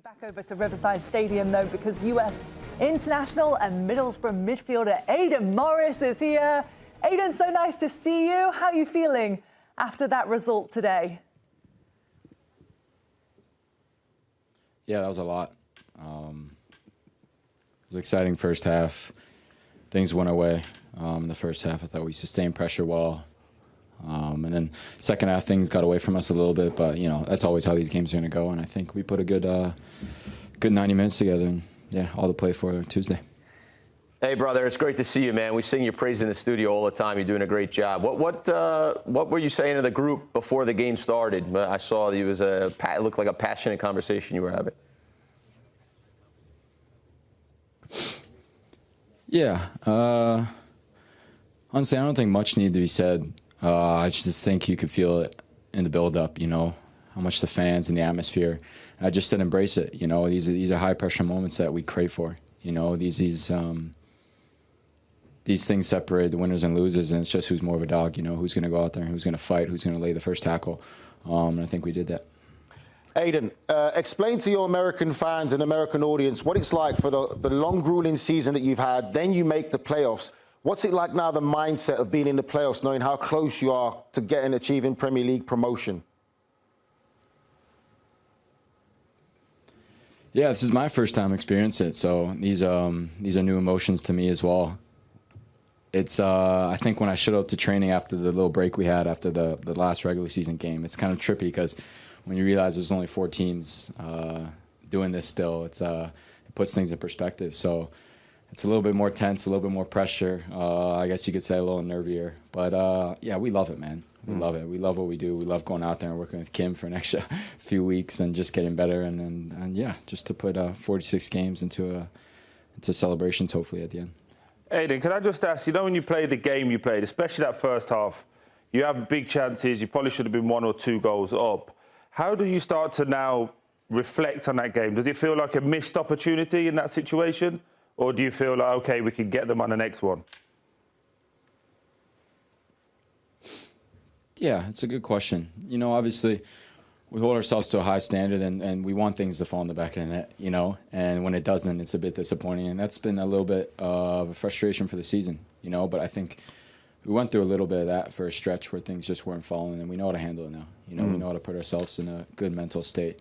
Back over to Riverside Stadium, though, because US international and Middlesbrough midfielder Aidan Morris is here. Aidan, so nice to see you. How are you feeling after that result today? Yeah, that was a lot. It was an exciting first half. Things went our way in the first half. I thought we sustained pressure well. And then second half, things got away from us a little bit, but, you know, that's always how these games are going to go. And I think we put a good 90 minutes together, and, yeah, all to play for Tuesday. Hey, brother, it's great to see you, man. We sing your praise in the studio all the time. You're doing a great job. What were you saying to the group before the game started? I saw it looked like a passionate conversation you were having. Yeah. Honestly, I don't think much needed to be said. I just think you could feel it in the build-up, you know, how much the fans and the atmosphere. I just said embrace it, you know. These are high-pressure moments that we crave for, you know. These things separate the winners and losers, and it's just who's more of a dog, you know, who's going to go out there and who's going to fight, who's going to lay the first tackle. And I think we did that. Aidan, explain to your American fans and American audience what it's like for the long, grueling season that you've had. Then you make the playoffs. What's it like now, the mindset of being in the playoffs, knowing how close you are to achieving Premier League promotion? Yeah, this is my first time experiencing it, so these are new emotions to me as well. It's I think when I showed up to training after the little break we had after the last regular season game, it's kind of trippy because when you realize there's only 4 teams doing this still, it puts things in perspective. So it's a little bit more tense, a little bit more pressure. I guess you could say a little nervier. But, yeah, we love it, man. We love it. We love what we do. We love going out there and working with Kim for an extra few weeks and just getting better. And yeah, just to put 46 games into celebrations, hopefully, at the end. Aidan, can I just ask, you know, when you play the game you played, especially that first half, you have big chances. You probably should have been 1 or 2 goals up. How do you start to now reflect on that game? Does it feel like a missed opportunity in that situation? Or do you feel like, OK, we can get them on the next one? Yeah, it's a good question. You know, obviously, we hold ourselves to a high standard, and we want things to fall in the back of the net, you know. And when it doesn't, it's a bit disappointing. And that's been a little bit of a frustration for the season, you know. But I think we went through a little bit of that for a stretch where things just weren't falling, and we know how to handle it now. You know, we know how to put ourselves in a good mental state.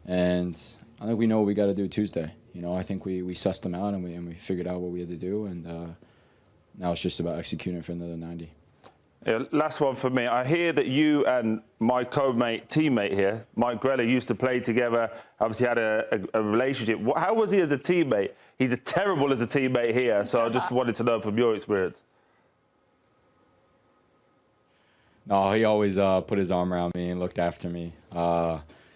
And I think we know what we got to do Tuesday. You know, I think we sussed them out and we figured out what we had to do, and now it's just about executing for another 90. Yeah, last one for me. I hear that you and my teammate here, Mike Greller, used to play together, obviously had a relationship. How was he as a teammate? He's terrible as a teammate here, so I just wanted to know from your experience. No, he always put his arm around me and looked after me.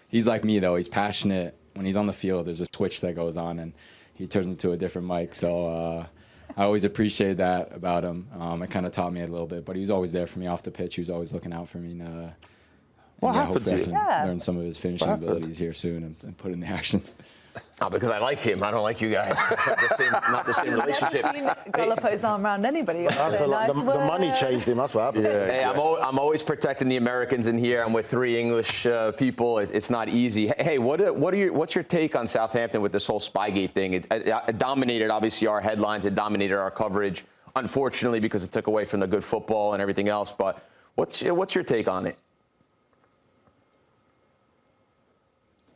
He's like me, though. He's passionate. When he's on the field, there's a switch that goes on, and he turns into a different Mike. So I always appreciate that about him. It kind of taught me a little bit, but he was always there for me off the pitch. He was always looking out for me. What happened hopefully to you? I can learn some of his finishing abilities here soon and put it in the action. Oh, because I like him. I don't like you guys. It's not the same relationship. I've never seen Gola put his arm around anybody. The money changed him, that's what happened. Yeah. Hey, I'm always protecting the Americans in here. I'm with 3 English people. It's not easy. Hey, what's your take on Southampton with this whole Spygate thing? It dominated, obviously, our headlines. It dominated our coverage, unfortunately, because it took away from the good football and everything else. But what's your take on it?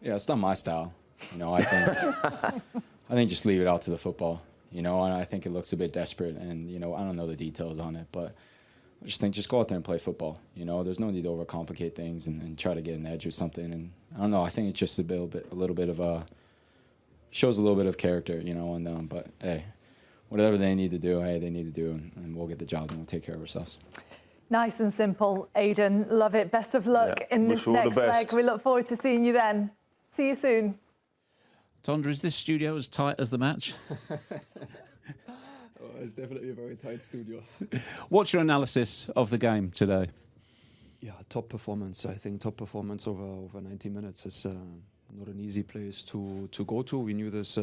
Yeah, it's not my style. You know, I think just leave it out to the football. You know, and I think it looks a bit desperate. And, you know, I don't know the details on it, but I just think just go out there and play football. You know, there's no need to overcomplicate things and try to get an edge or something. And I don't know. I think it's just a little bit of shows a little bit of character. You know, and but hey, whatever they need to do, hey, they need to do, and we'll get the job and we'll take care of ourselves. Nice and simple, Aidan. Love it. Best of luck in this next leg. We look forward to seeing you then. See you soon. Tonda, is this studio as tight as the match? It's definitely a very tight studio. What's your analysis of the game today? Yeah, top performance. I think top performance over 90 minutes is not an easy place to go to. We knew this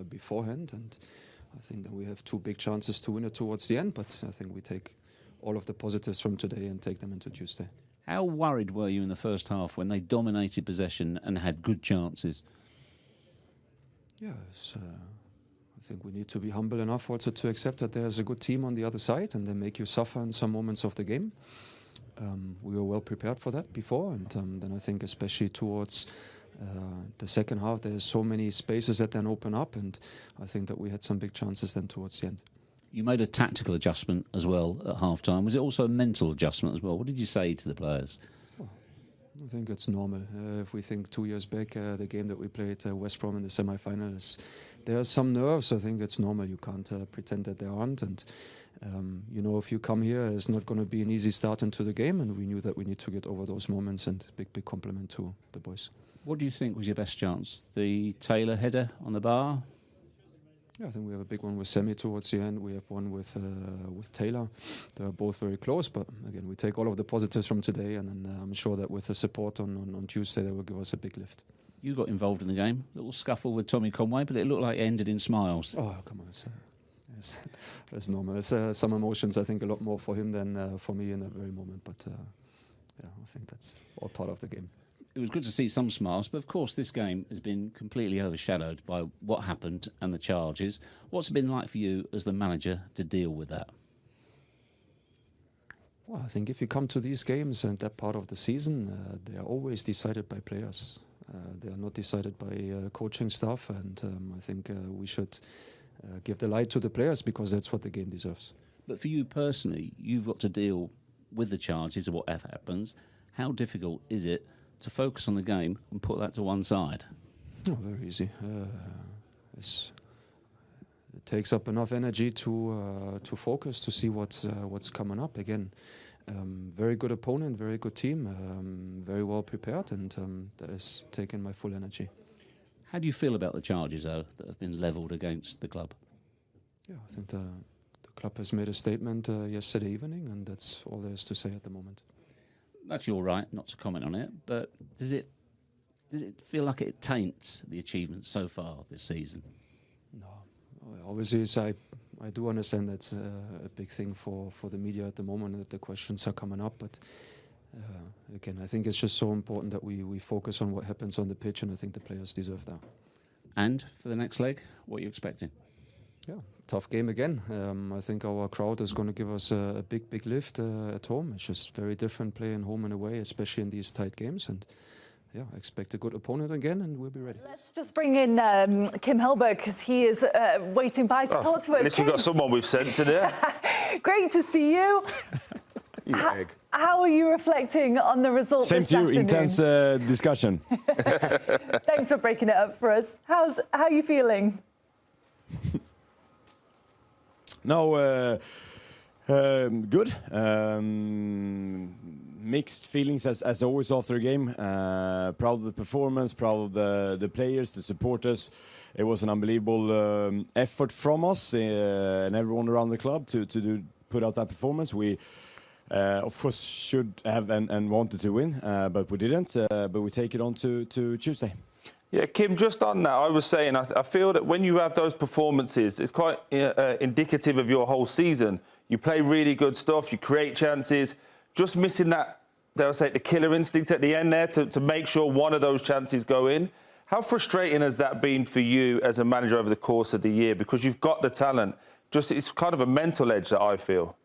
beforehand, and I think that we have 2 big chances to win it towards the end, but I think we take all of the positives from today and take them into Tuesday. How worried were you in the first half when they dominated possession and had good chances? Yes, I think we need to be humble enough also to accept that there's a good team on the other side and they make you suffer in some moments of the game. We were well prepared for that before, and then I think especially towards the second half, there's so many spaces that then open up, and I think that we had some big chances then towards the end. You made a tactical adjustment as well at half-time. Was it also a mental adjustment as well? What did you say to the players? I think it's normal. If we think 2 years back, the game that we played West Brom in the semi-finals, there are some nerves. I think it's normal. You can't pretend that there aren't. And you know, if you come here, it's not going to be an easy start into the game. And we knew that we need to get over those moments. And big compliment to the boys. What do you think was your best chance? The Taylor header on the bar? Yeah, I think we have a big one with Semi towards the end. We have one with Taylor. They're both very close, but again, we take all of the positives from today, and then I'm sure that with the support on Tuesday, they will give us a big lift. You got involved in the game. A little scuffle with Tommy Conway, but it looked like it ended in smiles. Oh, come on. It's normal. It's some emotions, I think, a lot more for him than for me in that very moment. But yeah, I think that's all part of the game. It was good to see some smiles, but of course this game has been completely overshadowed by what happened and the charges. What's it been like for you as the manager to deal with that? Well, I think if you come to these games and that part of the season, they are always decided by players. They are not decided by coaching staff, and I think we should give the light to the players because that's what the game deserves. But for you personally, you've got to deal with the charges of what happens. How difficult is it to focus on the game and put that to one side? Oh, very easy. It takes up enough energy to focus, to see what's coming up. Again, very good opponent, very good team, very well prepared, and that has taken my full energy. How do you feel about the charges, though, that have been levelled against the club? Yeah, I think the club has made a statement yesterday evening, and that's all there is to say at the moment. That's your right not to comment on it, but does it feel like it taints the achievements so far this season? No, obviously I do understand that's a big thing for the media at the moment, that the questions are coming up, but again, I think it's just so important that we focus on what happens on the pitch, and I think the players deserve that. And for the next leg, what are you expecting? Yeah, tough game again. I think our crowd is going to give us a big lift at home. It's just very different playing home and away, especially in these tight games. And yeah, I expect a good opponent again, and we'll be ready. Let's just bring in Kim Hellberg, because he is waiting by to talk to us. At least we've got someone with sense in here. Great to see you. How are you reflecting on the result Same this to you, afternoon? intense discussion. Thanks for breaking it up for us. How are you feeling? No, good. Mixed feelings as always after a game. Proud of the performance, proud of the players, the supporters. It was an unbelievable effort from us and everyone around the club to put out that performance. We, of course, should have and wanted to win, but we didn't. But we take it on to Tuesday. Yeah, Kim, just on that, I was saying, I feel that when you have those performances, it's quite indicative of your whole season. You play really good stuff, you create chances, just missing that, dare I say, the killer instinct at the end there to make sure one of those chances go in. How frustrating has that been for you as a manager over the course of the year? Because you've got the talent, just it's kind of a mental edge that I feel.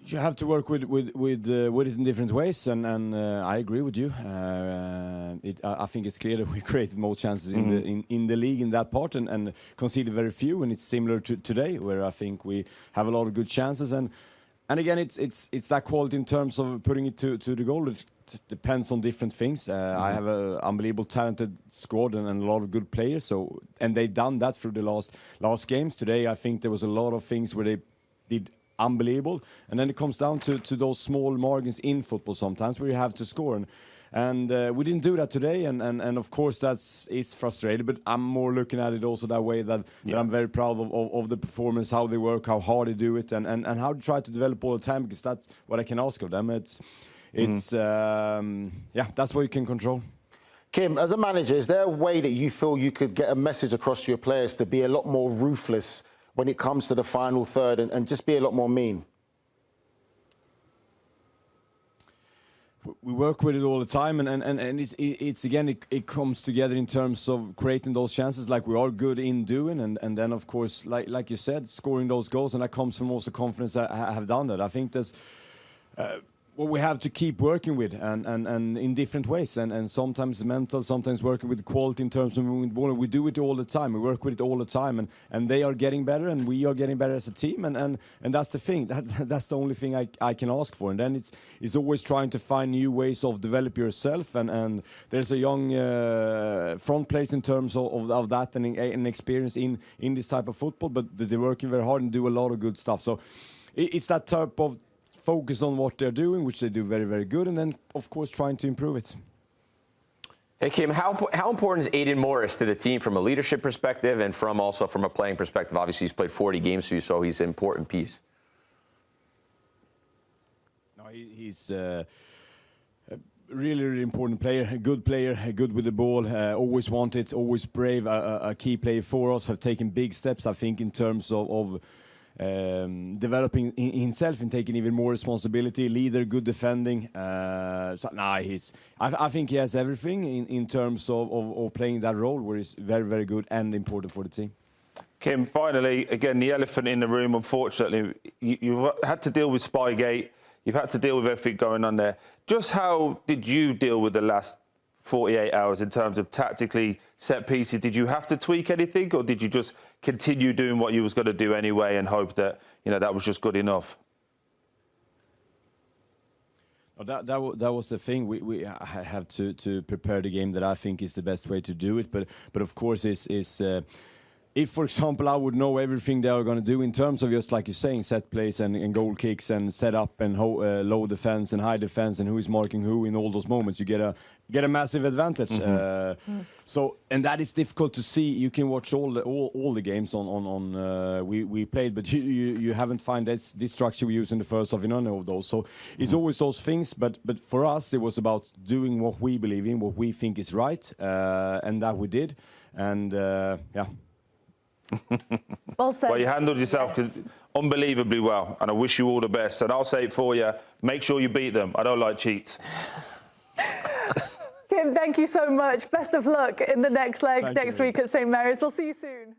You have to work with it in different ways, and I agree with you. I think it's clear that we created more chances in the league in that part, and conceded very few. And it's similar to today, where I think we have a lot of good chances. And again, it's that quality in terms of putting it to the goal. It depends on different things. I have an unbelievable talented squad and a lot of good players. So, and they've done that through the last games. Today, I think there was a lot of things where they did unbelievable, and then it comes down to those small margins in football sometimes where you have to score, and we didn't do that today, and of course it's frustrating, but I'm more looking at it also that way, that I'm very proud of the performance, how they work, how hard they do it, and how they try to develop all the time, because that's what I can ask of them. It's that's what you can control. Kim, as a manager, is there a way that you feel you could get a message across to your players to be a lot more ruthless when it comes to the final third, and just be a lot more mean? we work with it all the time, and it's again it comes together in terms of creating those chances like we are good in doing, and then of course like you said, scoring those goals, and that comes from also confidence that I have done that. I think that's what we have to keep working with, and in different ways, and sometimes mental, sometimes working with quality in terms of moving the ball. We do it all the time. We work with it all the time, and they are getting better, and we are getting better as a team, and that's the thing. That's the only thing I can ask for. And then it's always trying to find new ways of develop yourself, and there's a young front place in terms of that and experience in this type of football, but they're working very hard and do a lot of good stuff. So it's that type of focus on what they're doing, which they do very, very good, and then, of course, trying to improve it. Hey, Kim, how important is Aidan Morris to the team from a leadership perspective and also from a playing perspective? Obviously, he's played 40 games for you, so he's an important piece. No, he's a really, really important player, a good with the ball, always wanted, always brave, a key player for us, have taken big steps, I think, in terms of developing himself and taking even more responsibility, leader, good defending. I think he has everything in terms of playing that role where he's very, very good and important for the team. Kim, finally, again, the elephant in the room, unfortunately, you had to deal with Spygate. You've had to deal with everything going on there. Just how did you deal with the last 48 hours in terms of tactically set pieces? Did you have to tweak anything, or did you just continue doing what you was going to do anyway and hope that, that was just good enough? That was the thing. We have to prepare the game that I think is the best way to do it. But of course, if, for example, I would know everything they are going to do in terms of, just like you're saying, set plays and goal kicks and set up and low defense and high defense and who is marking who in all those moments, you get a massive advantage. So, and that is difficult to see. You can watch all the games on we played, but you haven't found this structure we use in the first half in any of those. So it's always those things. But for us, it was about doing what we believe in, what we think is right, and that we did. And yeah. Well said. Well, you handled yourself unbelievably well, and I wish you all the best. And I'll say it for you, make sure you beat them. I don't like cheats. Kim, thank you so much. Best of luck in the next leg next week at St. Mary's. We'll see you soon.